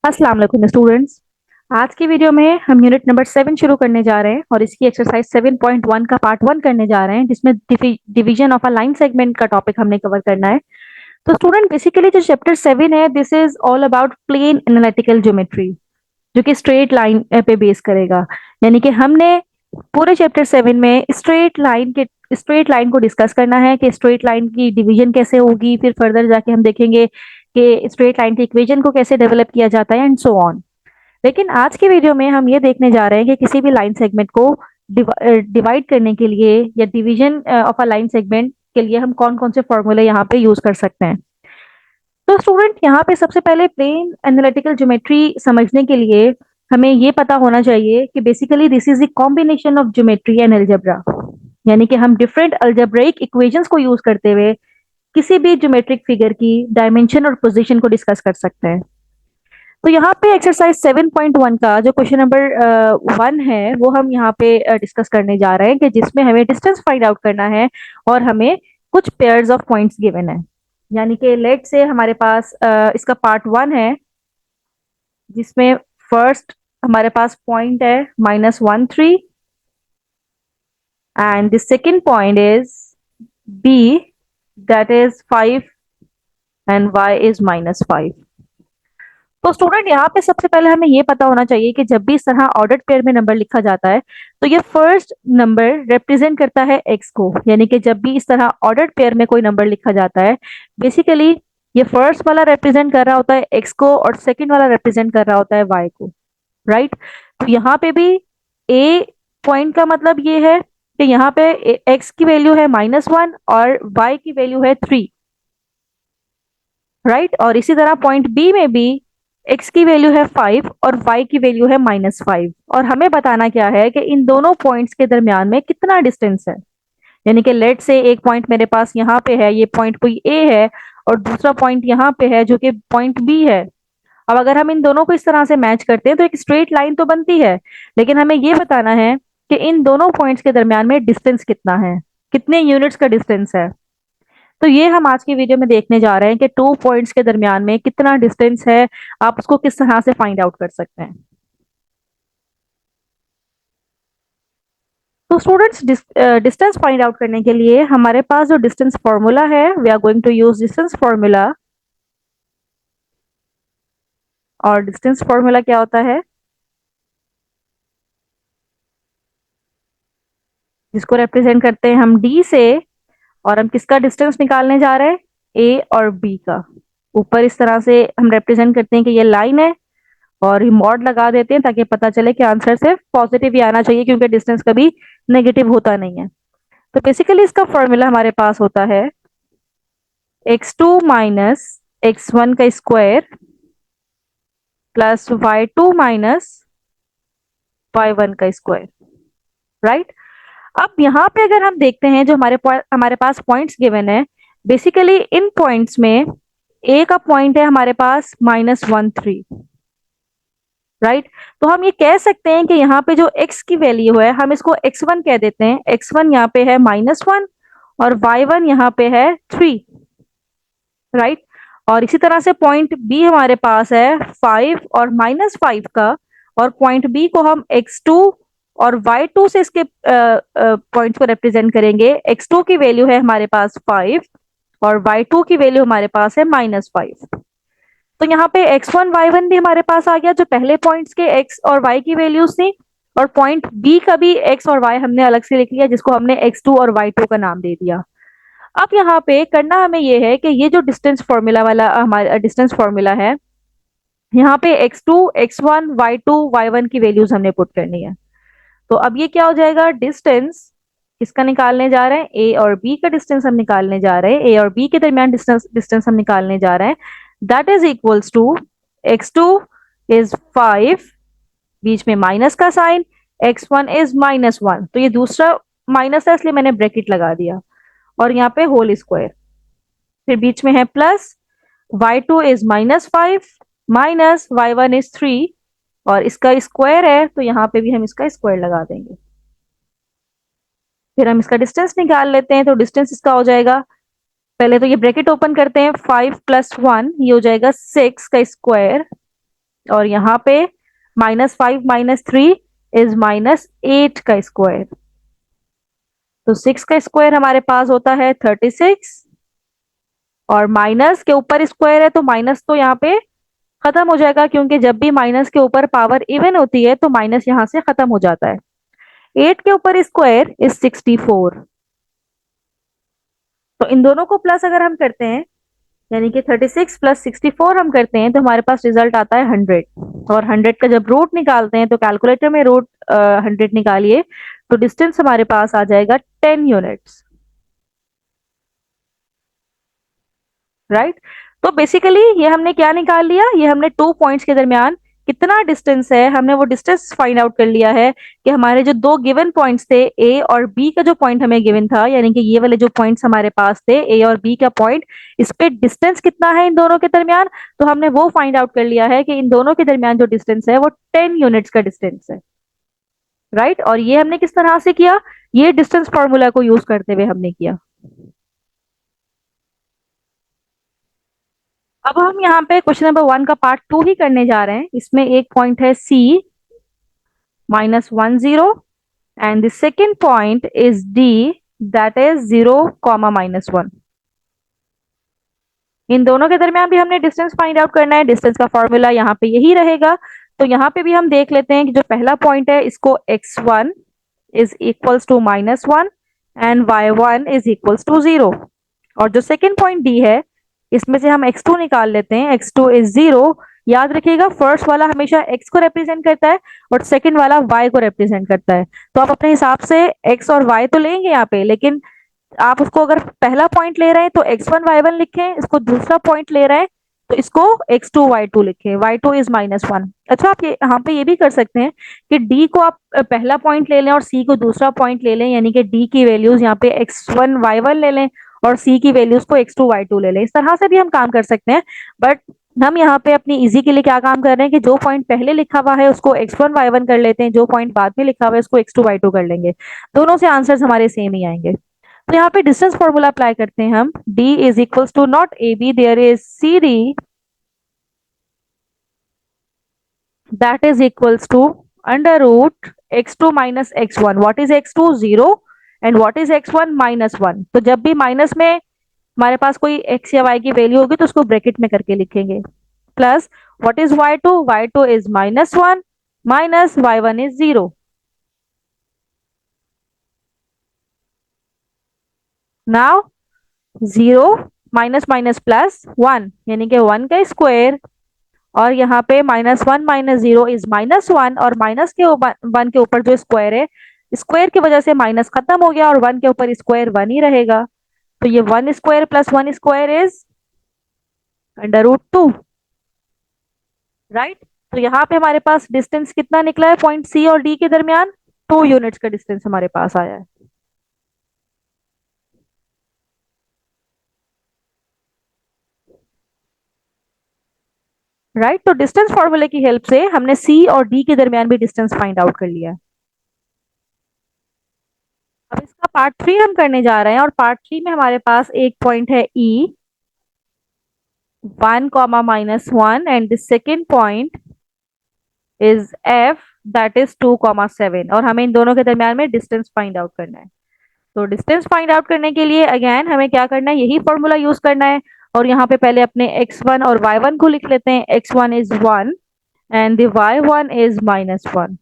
अस्सलाम वालेकुम स्टूडेंट्स। आज की वीडियो में हम यूनिट नंबर 7 शुरू करने जा रहे हैं और इसकी एक्सरसाइज 7.1 का पार्ट 1 करने जा रहे हैं, जिसमें division of a line segment का टॉपिक हमने कवर करना है। तो स्टूडेंट, बेसिकली जो चैप्टर 7 है, this is all about plane analytical geometry, जो कि स्ट्रेट लाइन पे बेस करेगा। यानी कि हमने पूरे चैप्टर 7 में स्ट्रेट लाइन को डिस्कस करना है कि स्ट्रेट लाइन की डिवीजन कैसे होगी, फिर फर्दर जाके हम देखेंगे कि स्ट्रेट लाइन की इक्वेशन को कैसे डेवलप किया जाता है एंड सो ऑन। लेकिन आज के वीडियो में हम ये देखने जा रहे हैं कि किसी भी लाइन सेगमेंट को डिवाइड करने के लिए या division of a line segment के लिए हम कौन कौन से फॉर्मूले यहाँ पे यूज कर सकते हैं। तो स्टूडेंट, यहाँ पे सबसे पहले प्लेन एनालिटिकल ज्योमेट्री समझने के लिए हमें ये पता होना चाहिए कि basically this is the combination of geometry and algebra. यानी कि हम डिफरेंट अलजेब्रिक इक्वेशंस को यूज करते हुए किसी भी ज्योमेट्रिक फिगर की डायमेंशन और पोजीशन को डिस्कस कर सकते हैं। तो यहाँ पे एक्सरसाइज 7.1 का जो क्वेश्चन नंबर 1 है वो हम यहाँ पे डिस्कस करने जा रहे हैं, कि जिसमें हमें डिस्टेंस फाइंड आउट करना है और हमें कुछ पेयर्स ऑफ पॉइंट्स गिवन है। यानी कि लेट से हमारे पास इसका पार्ट 1 है, जिसमें फर्स्ट हमारे पास पॉइंट है -1 3, and the second point is B, that is 5 and y is -5। तो स्टूडेंट, यहाँ पे सबसे पहले हमें ये पता होना चाहिए कि जब भी इस तरह ऑर्डर्ड पेयर में नंबर लिखा जाता है तो ये फर्स्ट नंबर रिप्रेजेंट करता है एक्स को। यानी कि जब भी इस तरह ऑर्डर्ड पेयर में कोई नंबर लिखा जाता है, बेसिकली ये फर्स्ट वाला रिप्रेजेंट कर रहा होता है एक्स को और सेकंड वाला रिप्रेजेंट कर रहा होता है वाई को। राइट। तो यहाँ पे भी ए पॉइंट का मतलब ये है कि यहाँ पे एक्स की वैल्यू है -1 और वाई की वैल्यू है 3। राइट। और इसी तरह पॉइंट बी में भी x की वैल्यू है 5 और y की वैल्यू है -5, और हमें बताना क्या है कि इन दोनों पॉइंट्स के दरमियान में कितना डिस्टेंस है। यानी कि लेट से एक पॉइंट मेरे पास यहाँ पे है, ये पॉइंट कोई a है, और दूसरा पॉइंट यहाँ पे है जो कि पॉइंट b है। अब अगर हम इन दोनों को इस तरह से मैच करते हैं तो एक स्ट्रेट लाइन तो बनती है, लेकिन हमें ये बताना है कि इन दोनों पॉइंट्स के दरमियान में डिस्टेंस कितना है, कितने यूनिट्स का डिस्टेंस है। तो ये हम आज की वीडियो में देखने जा रहे हैं कि टू पॉइंट्स के दरमियान में कितना डिस्टेंस है, आप उसको किस तरह से फाइंड आउट कर सकते हैं। तो स्टूडेंट्स, डिस्टेंस फाइंड आउट करने के लिए हमारे पास जो डिस्टेंस फॉर्मूला है, we are going to use distance formula. और डिस्टेंस फॉर्मूला क्या होता है, जिसको रिप्रेजेंट करते हैं हम डी से, और हम किसका डिस्टेंस निकालने जा रहे हैं, ए और बी का। ऊपर इस तरह से हम रिप्रेजेंट करते हैं कि ये लाइन है, और मॉड लगा देते हैं ताकि पता चले कि आंसर सिर्फ पॉजिटिव ही आना चाहिए, क्योंकि डिस्टेंस कभी नेगेटिव होता नहीं है। तो बेसिकली इसका फॉर्मूला हमारे पास होता है x2 माइनस x1 का square plus y2 minus y1 का स्क्वायर। राइट। अब यहाँ पे अगर हम देखते हैं जो हमारे पास पॉइंट्स गिवन है, बेसिकली इन पॉइंट्स में ए का पॉइंट है हमारे पास -1 3। राइट। तो हम ये कह सकते हैं कि यहाँ पे जो x की वैल्यू है हम इसको x1 कह देते हैं। x1 यहाँ पे है -1 और y1 यहाँ पे है 3। राइट। और इसी तरह से पॉइंट बी हमारे पास है 5 और -5 का, और पॉइंट बी को हम x2 और y2 से इसके पॉइंट्स को रिप्रेजेंट करेंगे। x2 की वैल्यू है हमारे पास 5 और y2 की वैल्यू हमारे पास है -5। तो यहाँ पे x1 y1 भी हमारे पास आ गया, जो पहले पॉइंट्स के x और y की वैल्यूज थी, और पॉइंट बी का भी x और y हमने अलग से लिख लिया, जिसको हमने x2 और y2 का नाम दे दिया। अब यहाँ पे करना हमें ये है कि ये जो डिस्टेंस फॉर्मूला वाला हमारा डिस्टेंस फॉर्मूला है, यहाँ पे x2 x1 y2 y1 की वैल्यूज हमने पुट करनी है। तो अब ये क्या हो जाएगा, डिस्टेंस किसका निकालने जा रहे हैं, ए और बी का डिस्टेंस हम निकालने जा रहे हैं। ए और बी के दरमियान डिस्टेंस डिस्टेंस हम निकालने जा रहे हैं। That is equals to x2 is 5, बीच में माइनस का साइन, x1 इज -1, तो ये दूसरा माइनस है इसलिए मैंने ब्रैकेट लगा दिया, और यहाँ पे होल स्क्वायर, फिर बीच में है plus, y2 is -5 minus y1 is 3, और इसका स्क्वायर है तो यहाँ पे भी हम इसका स्क्वायर लगा देंगे। फिर हम इसका डिस्टेंस निकाल लेते हैं। तो डिस्टेंस इसका हो जाएगा, पहले तो ये ब्रैकेट ओपन करते हैं, 5 + 1 ये हो जाएगा 6 का स्क्वायर, और यहाँ पे -5 -3 इज -8 का स्क्वायर। तो 6 का स्क्वायर हमारे पास होता है 36, और माइनस के ऊपर स्क्वायर है तो माइनस तो यहाँ पे खत्म हो जाएगा, क्योंकि जब भी माइनस के ऊपर पावर इवन होती है तो माइनस यहाँ से खत्म हो जाता है। 8 के ऊपर स्क्वायर इज 64। तो इन दोनों को प्लस अगर हम करते हैं, यानी कि 36 प्लस 64 हम करते हैं, तो हमारे पास रिजल्ट आता है 100। और 100 का जब रूट निकालते हैं तो कैलकुलेटर में रूट 100 निकालिए, तो डिस्टेंस हमारे पास आ जाएगा 10 यूनिट्स। राइट। तो बेसिकली ये हमने क्या निकाल लिया, ये हमने 2 पॉइंट्स के दरमियान कितना डिस्टेंस है, हमने वो डिस्टेंस फाइंड आउट कर लिया है कि हमारे जो दो गिवन पॉइंट्स थे, ए और बी का जो पॉइंट हमें गिवन था, यानी कि ये वाले जो पॉइंट्स हमारे पास थे, ए और बी का पॉइंट, इस पे डिस्टेंस कितना है इन दोनों के दरमियान, तो हमने वो फाइंड आउट कर लिया है कि इन दोनों के दरमियान जो डिस्टेंस है वो 10 यूनिट्स का डिस्टेंस है। राइट। और ये हमने किस तरह से किया, ये डिस्टेंस फॉर्मूला को यूज करते हुए हमने किया। अब हम यहाँ पे क्वेश्चन नंबर 1 का पार्ट 2 ही करने जा रहे हैं। इसमें एक पॉइंट है C -10, and the second point is D, that is 0, -1। इन दोनों के दरमियान भी हमने डिस्टेंस फाइंड आउट करना है। डिस्टेंस का फॉर्मूला यहाँ पे यही रहेगा। तो यहाँ पे भी हम देख लेते हैं कि जो पहला पॉइंट है, इसको x1 is equals to -1 and y1 is equals to 0। और जो सेकेंड पॉइंट D है, इसमें से हम x2 निकाल लेते हैं। x2 is 0। याद रखिएगा, फर्स्ट वाला हमेशा x को रिप्रेजेंट करता है और सेकंड वाला y को रिप्रेजेंट करता है। तो आप अपने हिसाब से x और y तो लेंगे यहाँ पे, लेकिन आप उसको अगर पहला पॉइंट ले रहे हैं तो x1 y1 लिखें, इसको दूसरा पॉइंट ले रहे हैं तो इसको x2 y2 लिखें। y2 is -1। अच्छा, आप ये यहाँ पे ये भी कर सकते हैं कि d को आप पहला पॉइंट ले लें और c को दूसरा पॉइंट ले लें, यानी कि d की वैल्यूज यहाँ पे x1 y1 ले लें और c की वैल्यूज को x2 y2 ले लें। इस तरह से भी हम काम कर सकते हैं, बट हम यहाँ पे अपनी इजी के लिए क्या काम कर रहे हैं कि जो पॉइंट पहले लिखा हुआ है उसको x1 y1 कर लेते हैं, जो पॉइंट बाद में लिखा हुआ है उसको x2 y2 कर लेंगे। दोनों से आंसर्स हमारे सेम ही आएंगे। तो यहाँ पे डिस्टेंस फॉर्मूला अप्लाई करते हैं हम। D is equals to not AB, there is CD, that is equals to under root x2 minus x1। what is x2? 0, and what is x1? -1। तो जब भी माइनस में हमारे पास कोई x या y की वैल्यू होगी तो उसको ब्रैकेट में करके लिखेंगे। Plus what is y2? y2 is -1 minus y1 is 0। Now 0 minus minus plus 1, यानी कि 1 का स्क्वायर, और यहाँ पे -1 -0 इज -1, और माइनस के 1 के ऊपर जो स्क्वायर है, स्क्वायर की वजह से माइनस खत्म हो गया और 1 के ऊपर स्क्वायर 1 ही रहेगा। तो ये 1 square plus 1 square is √2। Right. तो यहाँ पे हमारे पास डिस्टेंस कितना निकला है पॉइंट C और D के दरमियान? 2 यूनिट्स का डिस्टेंस हमारे पास आया है। राइट। तो डिस्टेंस फॉर्मूले की हेल्प से हमने C और D के दरमियान भी डिस्टेंस फाइंड आउट कर लिया। अब इसका पार्ट 3 हम करने जा रहे हैं, और पार्ट 3 में हमारे पास एक पॉइंट है E 1, -1, and the second point is F, that is 2, 7, और हमें इन दोनों के दरमियान में डिस्टेंस फाइंड आउट करना है। तो डिस्टेंस फाइंड आउट करने के लिए अगेन हमें क्या करना है, यही फॉर्मूला यूज करना है। और यहाँ पे पहले अपने x1 और y1 को लिख लेते हैं। x1 is 1 and the y1 is -1,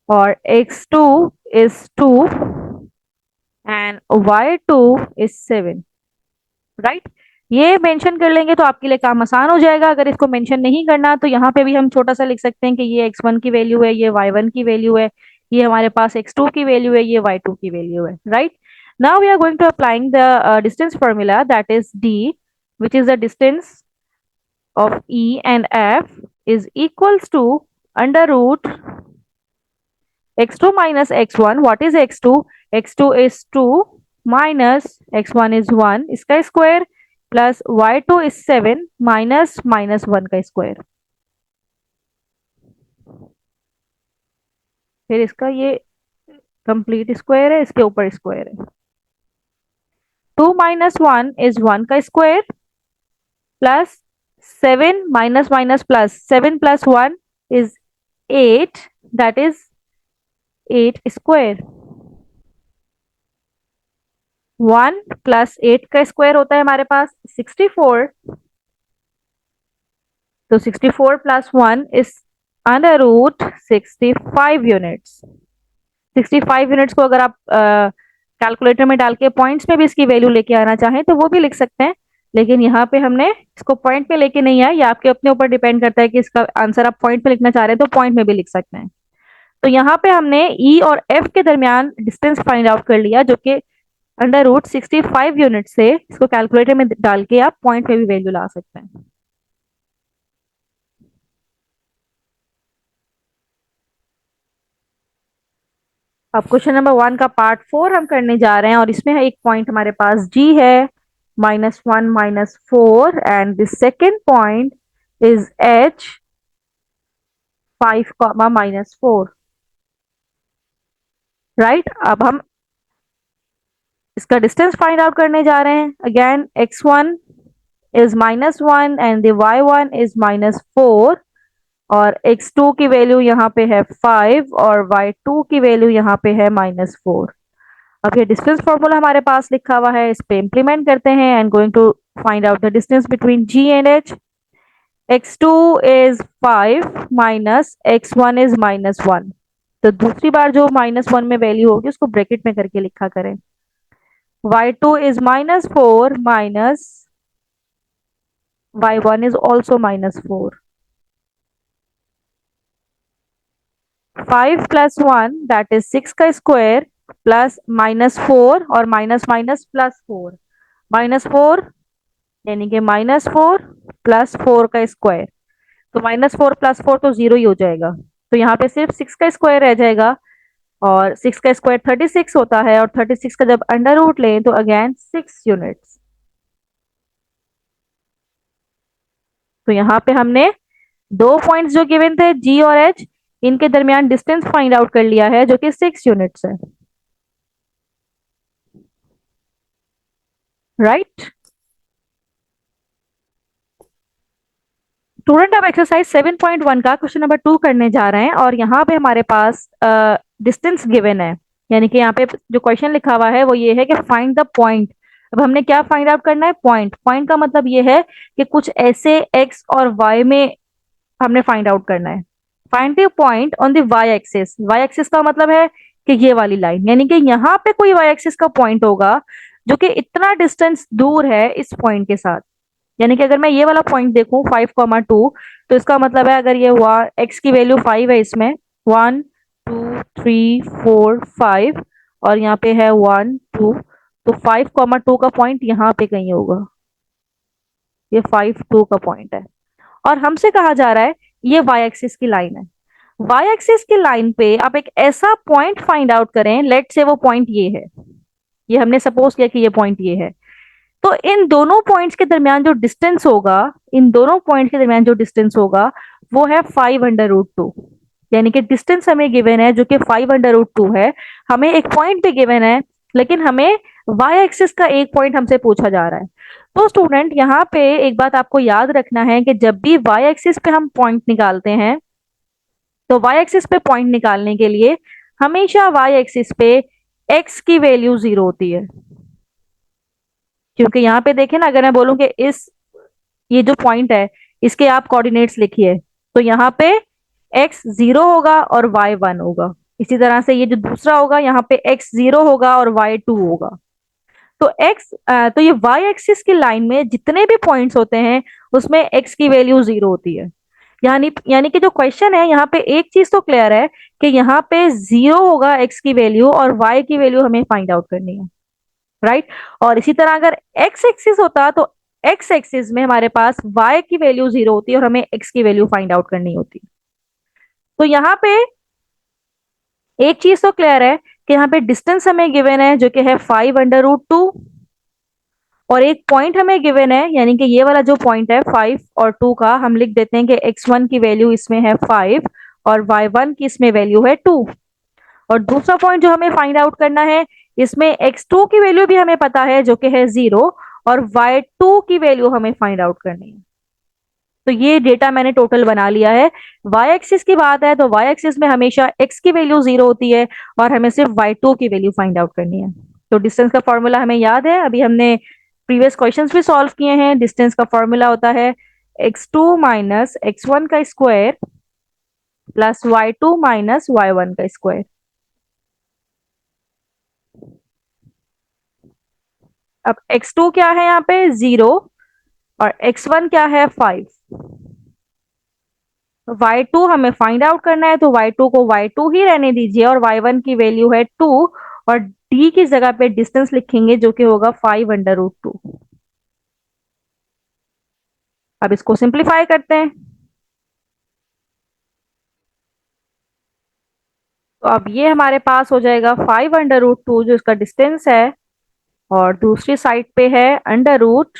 और x2 is 2 and y2 is 7। Right. ये मेंशन कर लेंगे तो आपके लिए काम आसान हो जाएगा। अगर इसको मेंशन नहीं करना तो यहाँ पे भी हम छोटा सा लिख सकते हैं कि ये x1 की वैल्यू है, ये y1 की वैल्यू है, ये हमारे पास x2 की वैल्यू है, ये y2 की वैल्यू है। Right. Now we are going to applying the distance formula, that is D, which is the distance of E and F is equals to under root x2 minus x1। what is x2? x2 is 2 minus x1 is 1 इसका square, plus y2 is 7 minus -1 का square. फिर इसका ये complete square है, इसके ऊपर square है। 2 - 1 is 1 का square, plus 7 minus minus plus 7 plus 1 is 8, that is 8 square. 1 plus 8 का स्क्वायर होता है हमारे पास 64, तो 64 plus 1 is under root 65 units. 65 units को अगर आप कैलकुलेटर में डाल के पॉइंट्स में भी इसकी वैल्यू लेके आना चाहें तो वो भी लिख सकते हैं, लेकिन यहाँ पे हमने इसको पॉइंट पे लेके नहीं आया। ये आपके अपने ऊपर डिपेंड करता है कि इसका आंसर आप पॉइंट पे लिखना चाह रहे हैं तो पॉइंट में भी लिख सकते हैं। तो यहाँ पे हमने ई और एफ के दरमियान डिस्टेंस फाइंड आउट कर लिया, जो कि अंडर रूट 65 यूनिट से। इसको कैलकुलेटर में डाल के आप पॉइंट में भी वैल्यू ला सकते हैं। अब क्वेश्चन नंबर 1 का पार्ट 4 हम करने जा रहे हैं, और इसमें है एक पॉइंट हमारे पास जी है -1 -4, and the second point is H 5 -4। Right, अब हम इसका डिस्टेंस फाइंड आउट करने जा रहे हैं। Again x1 is -1 and the y1 is -4, और x2 की वैल्यू यहाँ पे है 5 और y2 की वैल्यू यहाँ पे है -4। अब ये डिस्टेंस फॉर्मूला हमारे पास लिखा हुआ है, इस पे इंप्लीमेंट करते हैं and going to find out the distance between g and h। x2 is 5 minus x1 is -1, तो दूसरी बार जो -1 में वैल्यू होगी उसको ब्रैकेट में करके लिखा करें। y2 is -4 minus y1 is also -4। 5 plus 1 that is 6 का स्क्वायर प्लस -4 और माइनस माइनस प्लस 4, -4 यानी कि -4 प्लस 4 का स्क्वायर, तो -4 प्लस 4 तो जीरो ही हो जाएगा, तो यहाँ पे सिर्फ 6 का स्क्वायर रह जाएगा, और 6 का स्क्वायर 36 होता है, और 36 का जब अंडर रूट लें तो अगेन 6 यूनिट्स। तो यहाँ पे हमने दो पॉइंट्स जो गिवन थे जी और एच, इनके दरमियान डिस्टेंस फाइंड आउट कर लिया है जो कि 6 यूनिट्स है। राइट स्टूडेंट, अब एक्सरसाइज 7.1 का क्वेश्चन नंबर 2 करने जा रहे हैं, और यहाँ पे हमारे पास डिस्टेंस गिवन है, यानी कि यहाँ पे जो क्वेश्चन लिखा हुआ है वो ये है कि फाइंड द पॉइंट। अब हमने क्या फाइंड आउट करना है? पॉइंट। पॉइंट का मतलब ये है कि कुछ ऐसे एक्स और वाई में हमने फाइंड आउट करना है। Find the point on the Y axis. Y axis का मतलब है कि ये वाली लाइन, यानी कि यहाँ पे कोई वाई एक्सिस का पॉइंट होगा जो कि इतना डिस्टेंस दूर है इस पॉइंट के साथ। यानी कि अगर मैं ये वाला पॉइंट देखूं 5,2, तो इसका मतलब है अगर ये हुआ एक्स की वैल्यू 5 है, इसमें 1 2 3 4 5, और यहाँ पे है 1 2, तो 5,2 का पॉइंट यहाँ पे कहीं होगा। ये 5 2 का पॉइंट है, और हमसे कहा जा रहा है ये वाई एक्सिस की लाइन है। वाई एक्सिस की लाइन पे आप एक ऐसा पॉइंट फाइंड आउट करें, लेट से वो पॉइंट ये है, ये हमने सपोज किया कि ये पॉइंट ये है, तो इन दोनों पॉइंट्स के दरमियान जो डिस्टेंस होगा, इन दोनों पॉइंट के दरमियान जो डिस्टेंस होगा वो है 5 √2। यानी कि डिस्टेंस हमें गिवन है जो कि 5 √2 है। हमें एक पॉइंट भी गिवन है, लेकिन हमें वाई एक्सिस का एक पॉइंट हमसे पूछा जा रहा है। तो स्टूडेंट, यहाँ पे एक बात आपको याद रखना है कि जब भी वाई एक्सिस पे हम पॉइंट निकालते हैं, तो वाई एक्सिस पे पॉइंट निकालने के लिए हमेशा वाई एक्सिस पे एक्स की वैल्यू 0 होती है। क्योंकि यहाँ पे देखें ना, अगर मैं बोलूं कि इस ये जो पॉइंट है इसके आप कोऑर्डिनेट्स लिखिए, तो यहाँ पे x 0 होगा और y 1 होगा। इसी तरह से ये जो दूसरा होगा, यहाँ पे x 0 होगा और y 2 होगा। तो तो ये y एक्सिस की लाइन में जितने भी पॉइंट्स होते हैं उसमें x की वैल्यू 0 होती है। यानी यानी कि जो क्वेश्चन है यहाँ पे एक चीज तो क्लियर है कि यहाँ पे 0 होगा x की वैल्यू, और y की वैल्यू हमें फाइंड आउट करनी है। राइट, और इसी तरह अगर x एक्सिस होता तो x एक्सिस में हमारे पास y की वैल्यू 0 होती है और हमें x की वैल्यू फाइंड आउट करनी होती। तो यहाँ पे एक चीज तो क्लियर है कि यहाँ पे डिस्टेंस हमें गिवन है जो कि है 5 √2, और एक पॉइंट हमें गिवन है, यानी कि ये वाला जो पॉइंट है 5 और 2 का, हम लिख देते हैं कि x1 की वैल्यू इसमें है 5 और y1 की इसमें वैल्यू है 2। और दूसरा पॉइंट जो हमें फाइंड आउट करना है, इसमें x2 की वैल्यू भी हमें पता है जो कि है 0, और y2 की वैल्यू हमें फाइंड आउट करनी है। तो ये डेटा मैंने टोटल बना लिया है। वाई एक्सिस की बात है तो वाई एक्सिस में हमेशा एक्स की वैल्यू 0 होती है और हमें सिर्फ y2 की वैल्यू फाइंड आउट करनी है। तो डिस्टेंस का फॉर्मूला हमें याद है, अभी हमने प्रीवियस क्वेश्चंस भी सॉल्व किए हैं। डिस्टेंस का फॉर्मूला होता है x2 माइनस x1 का square plus y2 minus y1 का स्क्वायर। अब x2 क्या है यहाँ पे 0 और x1 क्या है 5। y2 हमें फाइंड आउट करना है तो y2 को y2 ही रहने दीजिए और y1 की वैल्यू है 2 और d की जगह पे डिस्टेंस लिखेंगे जो कि होगा 5√2। अब इसको सिंप्लीफाई करते हैं। तो अब ये हमारे पास हो जाएगा 5√2 जो इसका डिस्टेंस है और दूसरी साइड पे है अंडर रूट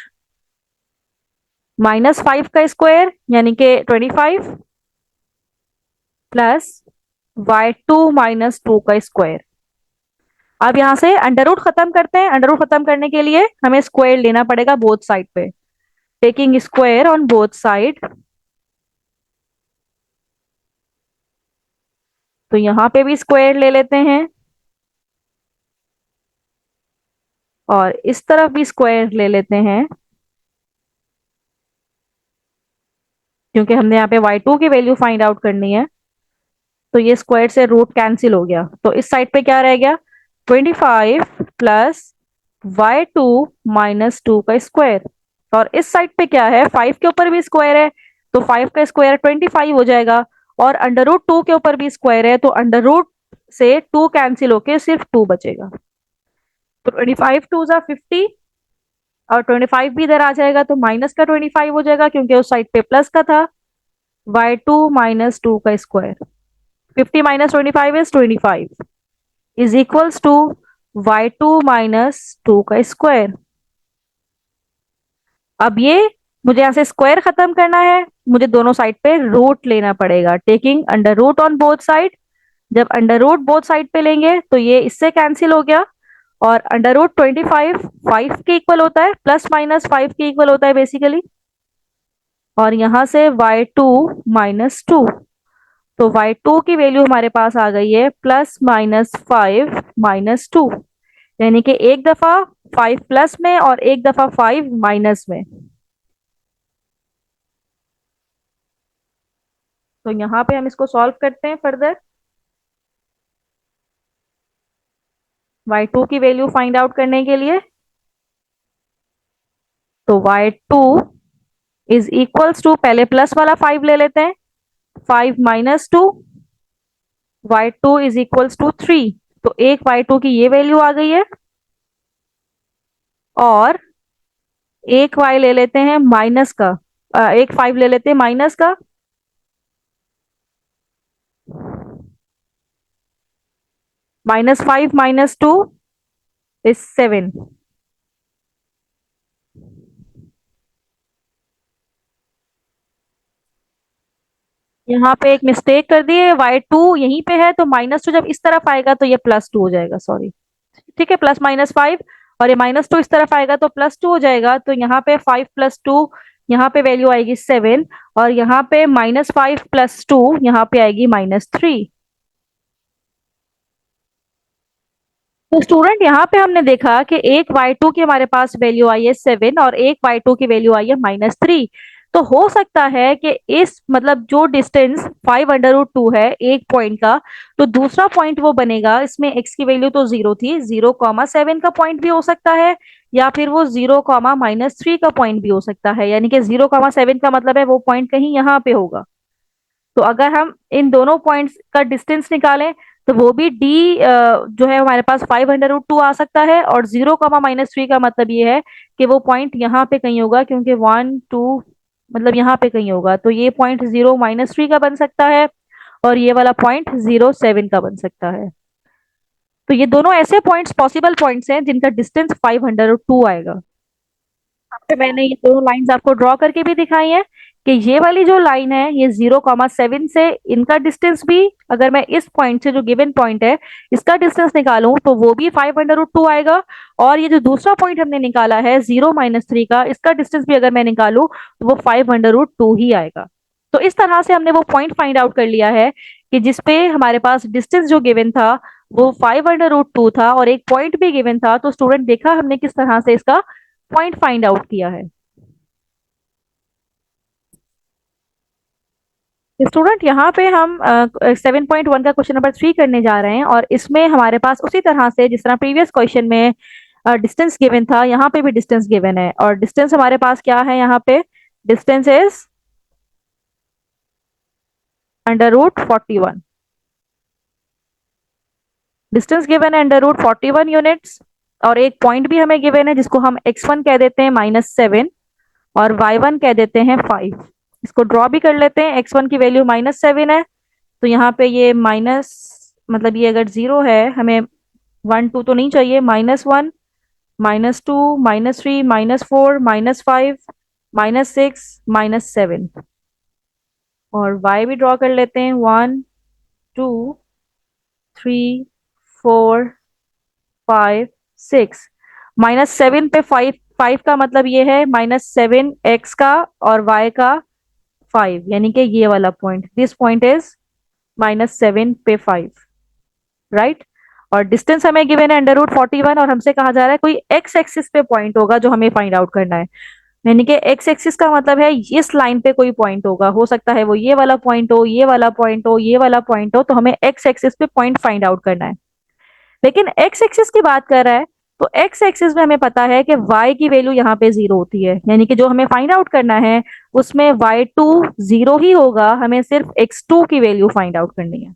-5 का स्क्वायर यानी कि 25 प्लस y2 माइनस 2 का स्क्वायर। अब यहां से अंडर रूट खत्म करते हैं। अंडर रूट खत्म करने के लिए हमें स्क्वायर लेना पड़ेगा बोथ साइड पे। Taking square on both side, तो यहां पे भी स्क्वायर ले लेते हैं और इस तरफ भी स्क्वायर ले लेते हैं क्योंकि हमने यहाँ पे y2 की वैल्यू फाइंड आउट करनी है। तो ये स्क्वायर से रूट कैंसिल हो गया तो इस साइड पे क्या रह गया 25 प्लस y2 माइनस 2 का स्क्वायर। और इस साइड पे क्या है 5 के ऊपर भी स्क्वायर है तो 5 का स्क्वायर 25 हो जाएगा और अंडर रूट 2 के ऊपर भी स्क्वायर है तो अंडर रूट से 2 कैंसिल होके सिर्फ 2 बचेगा। तो 25 टू जा 50 और 25 भी इधर आ जाएगा तो माइनस का 25 हो जाएगा क्योंकि उस साइड पे प्लस का था। y2 माइनस 2 का square 50 minus 25 is 25 is equals to y2 minus 2 का स्क्वायर। अब ये मुझे यहां से स्क्वायर खत्म करना है, मुझे दोनों साइड पे रूट लेना पड़ेगा। Taking under root on both side, जब अंडर रूट बोथ साइड पे लेंगे तो ये इससे कैंसिल हो गया और अंडर रूट 25 5 के इक्वल होता है, प्लस माइनस 5 के इक्वल होता है बेसिकली। और यहां से y2 माइनस 2, तो y2 की वैल्यू हमारे पास आ गई है +-5 -2 यानी कि एक दफा 5 प्लस में और एक दफा 5 माइनस में। तो यहाँ पे हम इसको सॉल्व करते हैं फर्दर। y2 की वैल्यू फाइंड आउट करने के लिए तो y2 इज इक्वल्स टू, पहले प्लस वाला 5 ले लेते हैं, 5 minus 2, y2 is equals to 3। तो एक y2 की ये वैल्यू आ गई है और एक y ले लेते हैं माइनस का, एक 5 ले लेते हैं माइनस का, -5 -2 इज 7। यहाँ पे एक मिस्टेक कर दी है, y2 यहीं पे है तो -2 जब इस तरफ आएगा तो ये +2 हो जाएगा, सॉरी। ठीक है, +-5 और ये -2 इस तरफ आएगा तो +2 हो जाएगा। तो यहाँ पे 5 + 2 यहाँ पे वैल्यू आएगी 7 और यहाँ पे -5 + 2 यहाँ पे आएगी -3। तो स्टूडेंट यहाँ पे हमने देखा कि एक y2 की हमारे पास वैल्यू आई है 7 और एक y2 की वैल्यू आई है -3। तो हो सकता है कि इस मतलब जो डिस्टेंस 5√2 है एक पॉइंट का, तो दूसरा पॉइंट वो बनेगा, इसमें x की वैल्यू तो 0 थी, 0,7 का पॉइंट भी हो सकता है या फिर वो 0,-3 का पॉइंट भी हो सकता है, यानी कि 0,7 का मतलब है वो पॉइंट कहीं यहाँ पे होगा। तो अगर हम इन दोनों पॉइंट्स का डिस्टेंस निकालें तो वो भी d जो है हमारे पास 5√2 आ सकता है और 0,-3 का मतलब ये है कि वो पॉइंट यहाँ पे कहीं होगा क्योंकि 1 2 मतलब यहाँ पे कहीं होगा, तो ये पॉइंट 0-3 का बन सकता है और ये वाला पॉइंट 0,7 का बन सकता है। तो ये दोनों ऐसे पॉइंट्स पॉसिबल पॉइंट्स हैं जिनका डिस्टेंस 502 आएगा। पे मैंने ये दोनों लाइंस आपको ड्रॉ करके भी दिखाई है कि ये वाली जो लाइन है ये 0,7 से इनका डिस्टेंस भी, अगर मैं इस पॉइंट से जो गिवन पॉइंट है इसका डिस्टेंस निकालूं तो वो भी 5√2 आएगा। और ये जो दूसरा पॉइंट हमने निकाला है 0-3 का, इसका डिस्टेंस भी अगर मैं निकालूं तो वो 5√2 ही आएगा। तो इस तरह से हमने वो पॉइंट फाइंड आउट कर लिया है कि जिसपे हमारे पास डिस्टेंस जो गिवन था वो 5√2 था और एक पॉइंट भी गिवन था। तो स्टूडेंट देखा हमने किस तरह से इसका पॉइंट फाइंड आउट किया है। स्टूडेंट यहाँ पे हम 7.1 का क्वेश्चन नंबर 3 करने जा रहे हैं और इसमें हमारे पास उसी तरह से जिस तरह प्रीवियस क्वेश्चन में डिस्टेंस गिवन था, यहाँ पे भी डिस्टेंस गिवन है। और डिस्टेंस हमारे पास क्या है, यहाँ पे डिस्टेंस इज √41। डिस्टेंस गिवन है √41 यूनिट्स। और एक पॉइंट भी हमें गिवन है जिसको हम x1 कह देते हैं -7 और y1 कह देते हैं 5। इसको ड्रॉ भी कर लेते हैं। x1 की वैल्यू -7 है तो यहाँ पे ये माइनस, मतलब ये अगर 0 है, हमें 1 2 तो नहीं चाहिए, -1 -2 -3 -4 -5 -6 -7। और y भी ड्रॉ कर लेते हैं, 1 2 3 4 5 6। -7 पे 5, 5 का मतलब ये है -7 x का और y का 5, यानी कि ये वाला पॉइंट, दिस पॉइंट इज -7 पे 5, राइट। और डिस्टेंस हमें गिवन है √41 और हमसे कहा जा रहा है कोई एक्स एक्सिस पे पॉइंट होगा जो हमें फाइंड आउट करना है। यानी कि एक्स एक्सिस का मतलब है इस लाइन पे कोई पॉइंट होगा, हो सकता है वो ये वाला पॉइंट हो, ये वाला पॉइंट हो, ये वाला पॉइंट हो, तो हमें एक्स एक्सिस पे पॉइंट फाइंड आउट करना है। लेकिन एक्स एक्सिस की बात कर रहा है तो एक्स एक्सिस में हमें पता है कि y की वैल्यू यहाँ पे 0 होती है, यानी कि जो हमें फाइंड आउट करना है उसमें y2 0 ही होगा, हमें सिर्फ x2 की वैल्यू फाइंड आउट करनी है,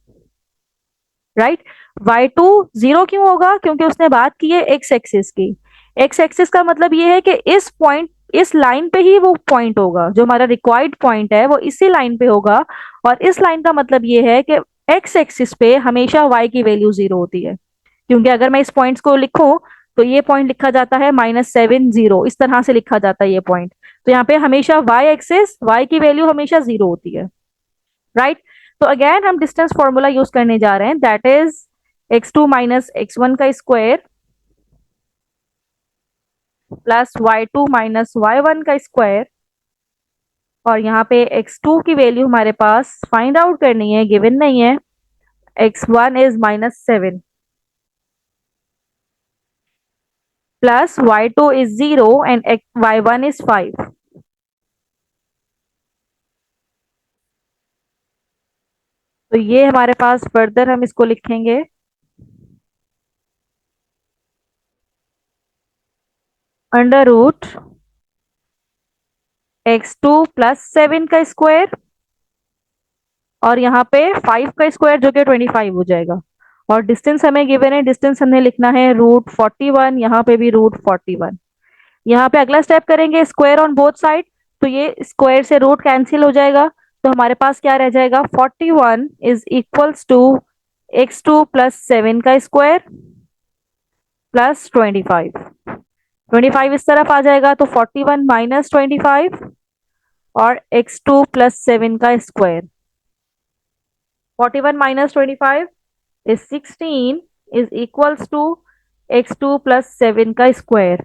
राइट। y2 0 क्यों होगा, क्योंकि उसने बात की है एक्स एक्सिस की। एक्स एक्सिस का मतलब ये है कि इस पॉइंट, इस लाइन पे ही वो पॉइंट होगा, जो हमारा रिक्वायर्ड पॉइंट है वो इसी लाइन पे होगा। और इस लाइन का मतलब ये है कि एक्स एक्सिस पे हमेशा y की वैल्यू 0 होती है। क्योंकि अगर मैं इस पॉइंट्स को लिखूं तो ये पॉइंट लिखा जाता है -7 0, इस तरह से लिखा जाता है ये पॉइंट। तो यहाँ पे हमेशा y एक्सिस, y की वैल्यू हमेशा 0 होती है, राइट। तो अगेन हम डिस्टेंस फॉर्मूला यूज करने जा रहे हैं, दैट इज x2 - x1 का स्क्वायर प्लस y2 - y1 का स्क्वायर। और यहाँ पे x2 की वैल्यू हमारे पास फाइंड आउट करनी है, गिवन नहीं है। x1 is -7 plus y2 is 0 and y1 is 5। तो ये हमारे पास फर्दर हम इसको लिखेंगे √ x2 + 7 का स्क्वायर और यहाँ पे 5 का स्क्वायर जो कि 25 हो जाएगा। और डिस्टेंस हमें गिवन है, डिस्टेंस हमने लिखना है √41, यहाँ पे भी √41। यहाँ पे अगला स्टेप करेंगे स्क्वायर ऑन बोथ साइड, तो ये स्क्वायर से रूट कैंसिल हो जाएगा। तो हमारे पास क्या रह जाएगा, 41 इज इक्वल्स टू x2 + 7 का स्क्वायर प्लस 25। 25 इस तरफ आ जाएगा तो 41 - 25 और x2 + 7 का square. 41 - 25 is 16 is equals to x2 + 7 का स्क्वायर।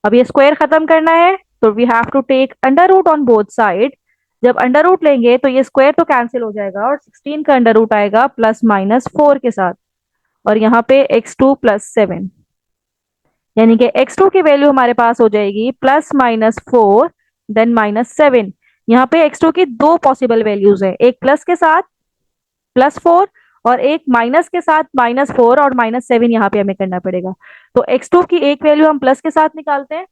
अब ये स्क्वायर खत्म करना है तो we have to take under root on both side. जब अंडर रूट लेंगे तो ये स्क्वायर तो कैंसिल हो जाएगा और 16 का अंडर रूट आएगा +-4 के साथ। और यहाँ पे x2 + 7, यानी कि x2 की वैल्यू हमारे पास हो जाएगी +-4 देन -7। यहाँ पे x2 की दो पॉसिबल वैल्यूज है, एक प्लस के साथ +4 और एक माइनस के साथ -4 और -7 यहाँ पे हमें करना पड़ेगा। तो x2 की एक वैल्यू हम प्लस के साथ निकालते हैं,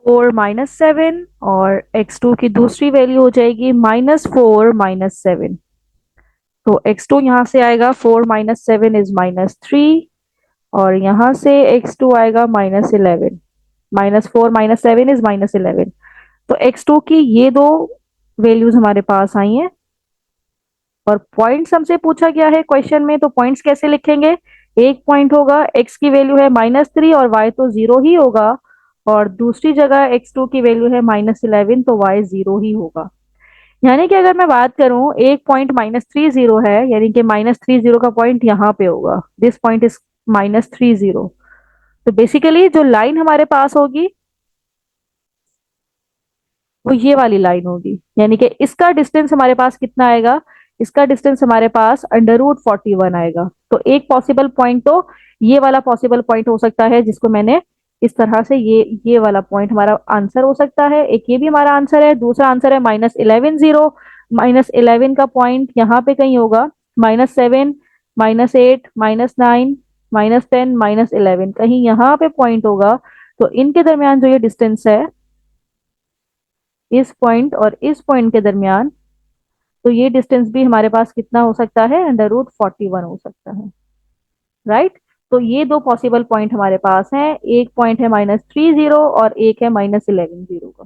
4 -7, और x2 की दूसरी वैल्यू हो जाएगी -4 -7। तो x2 यहाँ से आएगा 4 -7 इज -3 और यहाँ से x2 आएगा -11। -4 -7 इज -11। तो x2 की ये दो वैल्यूज हमारे पास आई हैं। और पॉइंट्स हमसे पूछा गया है क्वेश्चन में, तो पॉइंट्स कैसे लिखेंगे एक पॉइंट होगा, x की वैल्यू है -3 और y तो 0 ही होगा, और दूसरी जगह x2 की वैल्यू है -11 तो y 0 ही होगा। यानी कि अगर मैं बात करूं, एक पॉइंट -30 है, यानी कि -30 का पॉइंट यहाँ पे होगा, दिस पॉइंट इज -30। तो बेसिकली जो लाइन हमारे पास होगी वो ये वाली लाइन होगी, यानी कि इसका डिस्टेंस हमारे पास कितना आएगा, इसका डिस्टेंस हमारे पास √41 आएगा। तो एक पॉसिबल पॉइंट तो ये वाला पॉसिबल पॉइंट हो सकता है, जिसको मैंने इस तरह से, ये वाला पॉइंट हमारा आंसर हो सकता है। एक ये भी हमारा आंसर है। दूसरा आंसर है -11 0, -11 का पॉइंट यहाँ पे कहीं होगा, -7, -8, -9, -10, -11 कहीं यहाँ पे पॉइंट होगा। तो इनके दरमियान जो ये डिस्टेंस है, इस पॉइंट और इस पॉइंट के दरमियान, तो ये डिस्टेंस भी हमारे पास कितना हो सकता है, √41 हो सकता है। राइट। तो ये दो पॉसिबल पॉइंट हमारे पास हैं, एक पॉइंट है -30 और एक है -11 0 का।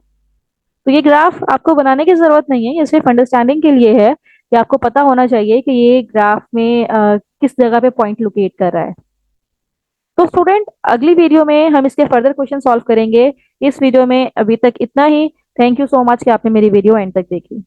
तो ये ग्राफ आपको बनाने की जरूरत नहीं है, ये सिर्फ अंडरस्टैंडिंग के लिए है कि आपको पता होना चाहिए कि ये ग्राफ में किस जगह पे पॉइंट लोकेट कर रहा है। तो स्टूडेंट, अगली वीडियो में हम इसके फर्दर क्वेश्चन सॉल्व करेंगे। इस वीडियो में अभी तक इतना ही। थैंक यू सो मच कि आपने मेरी वीडियो एंड तक देखी।